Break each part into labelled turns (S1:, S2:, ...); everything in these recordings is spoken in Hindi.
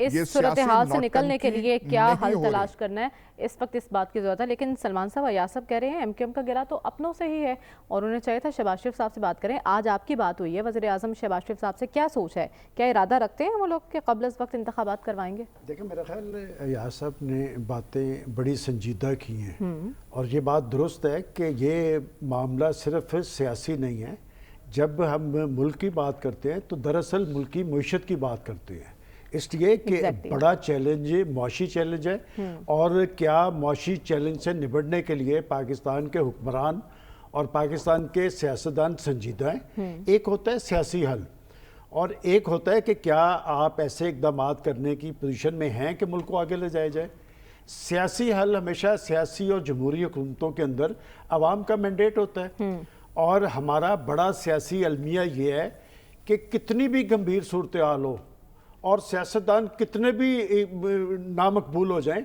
S1: इस सूरत हाल से निकलने के लिए क्या हल तलाश करना है, इस वक्त इस बात की जरूरत है। लेकिन सलमान साहब, अयाज साहब कह रहे हैं एमक्यूएम का गिरा तो अपनों से ही है और उन्हें चाहिए था शहबाज शरीफ साहब से बात करें। आज आपकी बात हुई है वज़ीर आज़म शहबाज शरीफ साहब से, क्या सोच है, क्या इरादा रखते हैं वो लोग के कब्ल इस वक्त इंतखाबात करवाएंगे?
S2: देखिए, मेरा ख्याल अयाज साहब ने बातें बड़ी संजीदा की हैं और ये बात दुरुस्त है कि ये मामला सिर्फ सियासी नहीं है। जब हम मुल्क की बात करते हैं तो दरअसल मुल्क की मईशत की बात करते हैं, इसलिए कि बड़ा चैलेंज मुआशी चैलेंज है और क्या मुआशी चैलेंज से निपटने के लिए पाकिस्तान के हुक्मरान और पाकिस्तान के सियासतदान संजीदा हैं। एक होता है सियासी हल और एक होता है कि क्या आप ऐसे इकदाम करने की पोजीशन में हैं कि मुल्क को आगे ले जाया जाए। सियासी हल हमेशा सियासी और जमहूरी हुकूमतों के अंदर आवाम का मैंडेट होता है और हमारा बड़ा सियासी अलमिया ये है कि कितनी भी गंभीर सूरत हाल हो और सियासतदान कितने भी नामकबूल हो जाएं,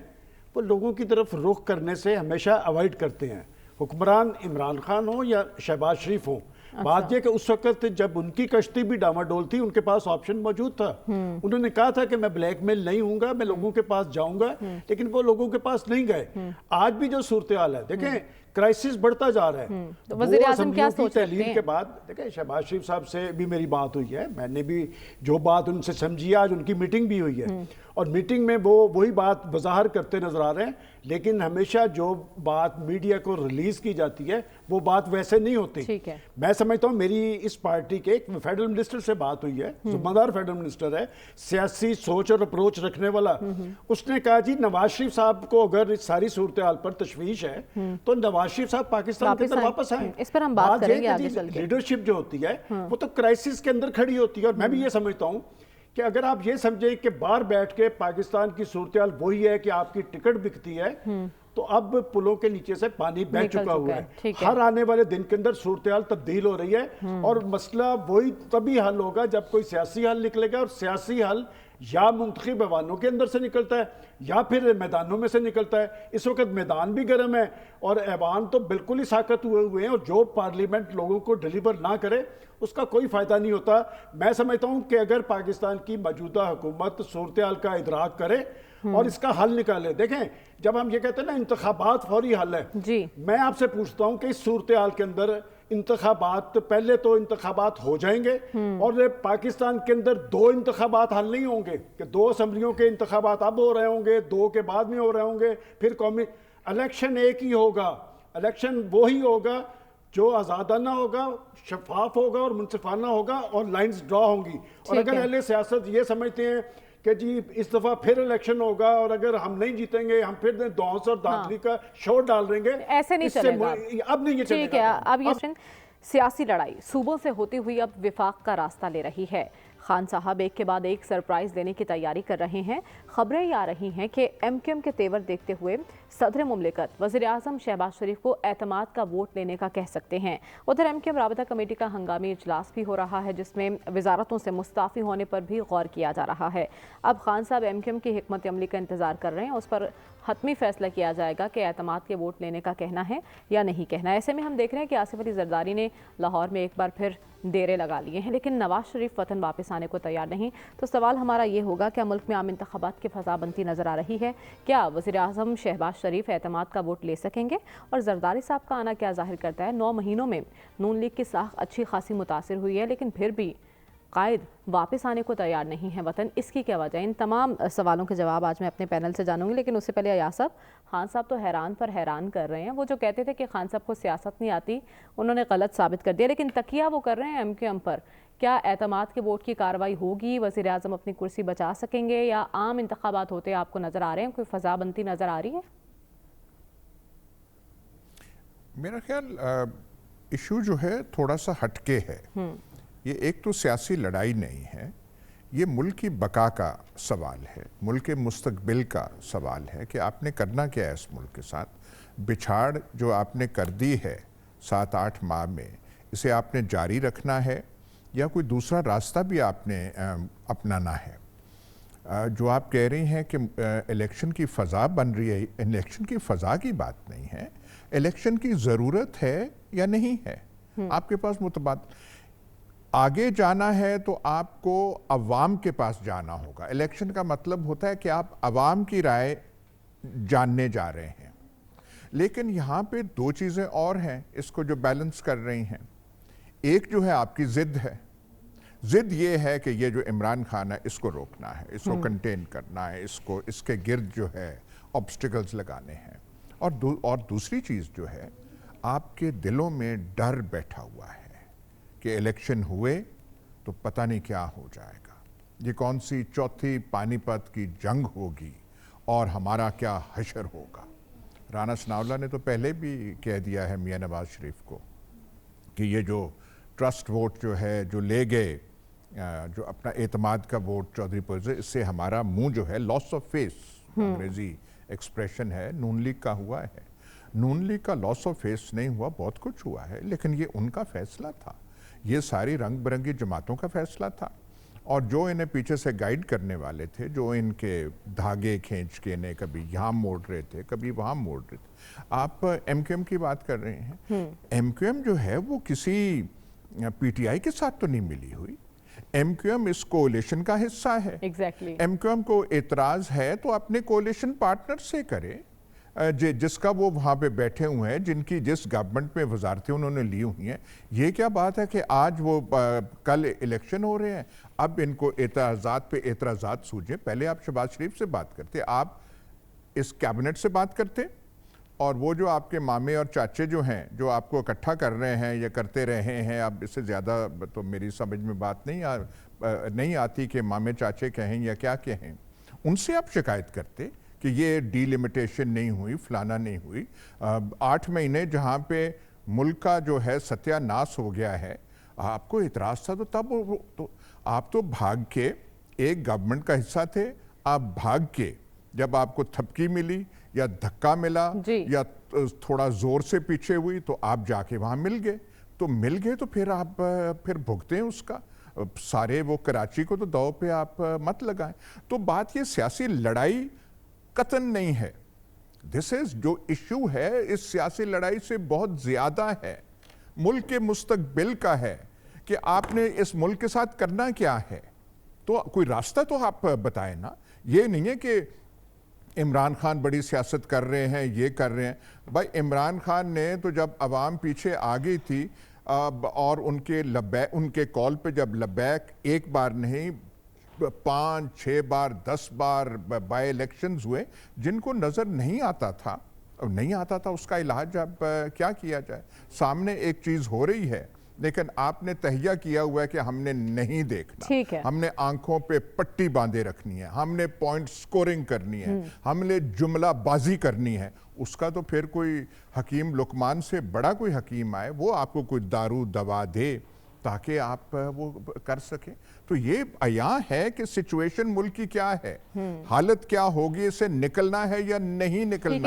S2: वो लोगों की तरफ रुख करने से हमेशा अवॉइड करते हैं, हुक्मरान इमरान खान हो या शहबाज शरीफ हो। बात यह कि उस वक्त जब उनकी कश्ती भी डामाडोल थी, उनके पास ऑप्शन मौजूद था। उन्होंने कहा था कि मैं ब्लैकमेल नहीं हूंगा, मैं लोगों के पास जाऊंगा, लेकिन वो लोगों के पास नहीं गए। आज भी जो सूरत हाल है, देखें क्राइसिस बढ़ता जा रहा है।
S1: तो वज़ीर आज़म क्या सोच रहे हैं?
S2: के बाद देखें, शहबाज शरीफ साहब से भी मेरी बात हुई है, मैंने भी जो बात उनसे समझी है, आज उनकी मीटिंग भी हुई है और मीटिंग में वो वही बात वजाहर करते नजर आ रहे हैं। लेकिन हमेशा जो बात मीडिया को रिलीज की जाती है वो बात वैसे नहीं होती।
S1: ठीक है।
S2: मैं समझता हूँ मेरी इस पार्टी के एक फेडरल मिनिस्टर से बात हुई है, जुम्मेदार फेडरल मिनिस्टर है, सियासी सोच और अप्रोच रखने वाला। उसने कहा जी नवाज शरीफ साहब को अगर इस सारी सूरत हाल पर तशवीश है तो नवाज शरीफ साहब पाकिस्तान के अंदर वापस आए।
S1: इस पर हम बात करेंगे आगे चल के।
S2: लीडरशिप जो होती है वो तो क्राइसिस के अंदर खड़ी होती है और मैं भी ये समझता हूँ कि अगर आप ये समझें कि बाहर बैठ के पाकिस्तान की सूरत हाल वही है कि आपकी टिकट बिकती है, तो अब पुलों के नीचे से पानी बह चुका हुआ है। हर आने वाले दिन के अंदर सूरत हाल तब्दील हो रही है और मसला वही तभी हल होगा जब कोई सियासी हल निकलेगा और सियासी हल या मुंतखब ऐवानों के अंदर से निकलता है या फिर मैदानों में से निकलता है। इस वक्त मैदान भी गर्म है और ऐवान तो बिल्कुल ही साकत हुए हैं और जो पार्लियामेंट लोगों को डिलीवर ना करे उसका कोई फायदा नहीं होता। मैं समझता हूं कि अगर पाकिस्तान की मौजूदा हुकूमत सूरत हाल का इदराक करे और इसका हल निकाले। देखें, जब हम ये कहते हैं ना इंतखाबात फौरी हल है जी, मैं आपसे पूछता हूं कि इस सूरत हाल के अंदर इंतखाबात, पहले तो इंतखाबात हो जाएंगे और पाकिस्तान के अंदर दो इंतखाबात हल नहीं होंगे कि दो असम्बलियों के इंतखाबात अब हो रहे होंगे, दो के बाद में हो रहे होंगे, फिर कौमी इलेक्शन एक ही होगा। इलेक्शन वो ही होगा जो आज़ादाना होगा, शफाफ होगा और मुनसिफाना होगा और लाइंस ड्रॉ होंगी। और अगर अहले सियासत ये समझते हैं कि जी इस दफा फिर इलेक्शन होगा और अगर हम नहीं जीतेंगे हम फिर दौस और दांतली का शोर डाल देंगे,
S1: ऐसे नहीं चलेगा।
S2: अब नहीं ये चलेगा।
S1: ठीक है, अब ये सियासी लड़ाई सूबों से होती हुई अब विफाक का रास्ता ले रही है। खान साहब एक के बाद एक सरप्राइज देने की तैयारी कर रहे हैं। खबरें ये आ रही हैं कि एमक्यूएम के तेवर देखते हुए सदर मुमलिकत वज़ीर आज़म शहबाज शरीफ को एतमाद का वोट लेने का कह सकते हैं। उधर एमक्यूएम राबता कमेटी का हंगामी इजलास भी हो रहा है जिसमें वजारतों से मुस्ताफ़ी होने पर भी गौर किया जा रहा है। अब खान साहब एमक्यूएम की हिकमत अमली का इंतज़ार कर रहे हैं, उस पर हतमी फैसला किया जाएगा कि एतमाद के वोट लेने का कहना है या नहीं कहना। ऐसे में हम देख रहे हैं कि आसिफ अली जरदारी ने लाहौर में एक बार फिर डेरे लगा लिए हैं, लेकिन नवाज शरीफ वतन वापस आने को तैयार नहीं। तो सवाल हमारा ये होगा, क्या मुल्क में आम इंतखाबात की फ़ज़ा बनती नज़र आ रही है? क्या वज़ीर आज़म शहबाज शरीफ एतमाद का वोट ले सकेंगे? और जरदारी साहब का आना क्या जाहिर करता है? 9 महीनों में नून लीग की साख अच्छी खासी मुतासिर हुई है, लेकिन फिर भी कायद वापस आने को तैयार नहीं है वतन। इसकी क्या वजह? इन तमाम सवालों के जवाब आज मैं अपने पैनल से जानूंगी, लेकिन उससे पहले अयाज साहब, खान साहब तो हैरान पर हैरान कर रहे हैं। वो जो कहते थे कि खान साहब को सियासत नहीं आती, उन्होंने गलत साबित कर दिया, लेकिन तकिया वो कर रहे हैं एमक्यूएम पर। क्या एतमाद के वोट की कार्रवाई होगी? वज़ीर आज़म अपनी कुर्सी बचा सकेंगे या आम इंतखाबात होते आपको नज़र आ रहे हैं? कोई फ़ज़ा बनती नज़र आ रही है?
S3: मेरा ख्याल इशू जो है थोड़ा सा हटके है। ये एक तो सियासी लड़ाई नहीं है, ये मुल्क की बका का सवाल है, मुल्क के मुस्तकबिल का सवाल है कि आपने करना क्या है इस मुल्क के साथ। बिछाड़ जो आपने कर दी है 7-8 माह में, इसे आपने जारी रखना है या कोई दूसरा रास्ता भी आपने अपनाना है। जो आप कह रही हैं कि इलेक्शन की फ़ज़ा बन रही है, इलेक्शन की फ़ज़ा की बात नहीं है, इलेक्शन की ज़रूरत है या नहीं है। आपके पास मुतबाद आगे जाना है तो आपको अवाम के पास जाना होगा। इलेक्शन का मतलब होता है कि आप अवाम की राय जानने जा रहे हैं। लेकिन यहाँ पे दो चीज़ें और हैं इसको जो बैलेंस कर रही हैं। एक जो है आपकी ज़िद है। ज़िद ये है कि ये जो इमरान खान है इसको रोकना है, इसको कंटेन करना है, इसको इसके गिर्द जो है ऑब्स्टिकल्स लगाने हैं। और दूसरी चीज़ जो है, आपके दिलों में डर बैठा हुआ है कि इलेक्शन हुए तो पता नहीं क्या हो जाएगा, ये कौन सी चौथी पानीपत की जंग होगी और हमारा क्या हशर होगा। राना सनाउल्लाह ने तो पहले भी कह दिया है मियां नवाज शरीफ को कि ये जो ट्रस्ट वोट जो है जो ले गए, जो अपना एतमाद का वोट चौधरी परवेज़, इससे हमारा मुंह जो है लॉस ऑफ फेस, अंग्रेजी एक्सप्रेशन है, नून लीग का हुआ है। नून लीग का लॉस ऑफ फेस नहीं हुआ, बहुत कुछ हुआ है, लेकिन ये उनका फैसला था, ये सारी रंग बिरंगी जमातों का फैसला था। और जो इन्हें पीछे से गाइड करने वाले थे, जो इनके धागे खींच के इन्हें कभी यहाँ मोड़ रहे थे, कभी वहाँ मोड़ रहे थे। आप एमक्यूएम की बात कर रहे हैं। एमक्यूएम जो है वो किसी पीटीआई के साथ तो नहीं मिली हुई। एमक्यूएम इस कोalition का हिस्सा है।
S1: एग्जैक्टली।
S3: एमक्यूएम को एतराज है तो अपने कोalition पार्टनर से करे, जिसका वो वहाँ पे बैठे हुए हैं, जिनकी जिस गवर्नमेंट में वजारतें उन्होंने ली हुई हैं। ये क्या बात है कि आज वो कल इलेक्शन हो रहे हैं, अब इनको एतराज़ात पे एतराज़ात सूझे। पहले आप शहबाज शरीफ से बात करते, आप इस कैबिनेट से बात करते, और वो जो आपके मामे और चाचे जो हैं, जो आपको इकट्ठा कर रहे हैं या करते रहे हैं, अब इससे ज़्यादा तो मेरी समझ में बात नहीं आती कि मामे चाचे कहें या क्या कहें, उनसे आप शिकायत करते कि ये डीलिमिटेशन नहीं हुई, फलाना नहीं हुई। 8 महीने जहाँ पे मुल्क का जो है सत्यानाश हो गया है, आपको इतराज़ था तो तब तो आप तो भाग के एक गवर्नमेंट का हिस्सा थे। आप भाग के जब आपको थपकी मिली या धक्का मिला या थोड़ा जोर से पीछे हुई तो आप जाके वहाँ मिल गए तो फिर आप फिर भुगते हैं उसका। सारे वो कराची को तो दाव पे आप मत लगाएं। तो बात ये सियासी लड़ाई कतन नहीं है। दिस इज जो इशू है, इस सियासी लड़ाई से बहुत ज्यादा है, मुल्क के मुस्तकबिल का है कि आपने इस मुल्क के साथ करना क्या है। तो कोई रास्ता तो आप बताएं ना। ये नहीं है कि इमरान खान बड़ी सियासत कर रहे हैं, ये कर रहे हैं। भाई इमरान खान ने तो जब अवाम पीछे आ गई थी और उनके कॉल पे जब लब्बैक एक बार नहीं 5, 6 बार, 10 बार बाय इलेक्शंस हुए, जिनको नज़र नहीं आता था उसका इलाज अब क्या किया जाए। सामने एक चीज़ हो रही है, लेकिन आपने तहिया किया हुआ है कि हमने नहीं देखना,
S1: ठीक है।
S3: हमने आंखों पे पट्टी बांधे रखनी है, हमने पॉइंट स्कोरिंग करनी है, हमने जुमला बाजी करनी है। उसका तो फिर कोई हकीम लुकमान से बड़ा कोई हकीम आए, वो आपको कोई दारू दवा दे ताकि आप वो कर सकें। तो ये अयां है कि सिचुएशन मुल्क की क्या है, हालत क्या होगी, इससे निकलना है या नहीं निकलना।